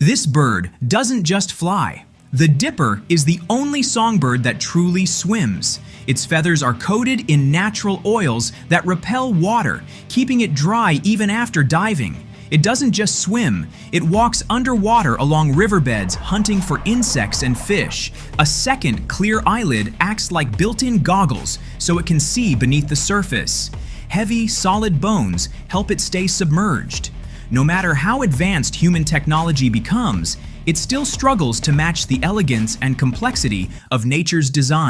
This bird doesn't just fly. The dipper is the only songbird that truly swims. Its feathers are coated in natural oils that repel water, keeping it dry even after diving. It doesn't just swim, it walks underwater along riverbeds hunting for insects and fish. A second clear eyelid acts like built-in goggles so it can see beneath the surface. Heavy, solid bones help it stay submerged. No matter how advanced human technology becomes, it still struggles to match the elegance and complexity of nature's design.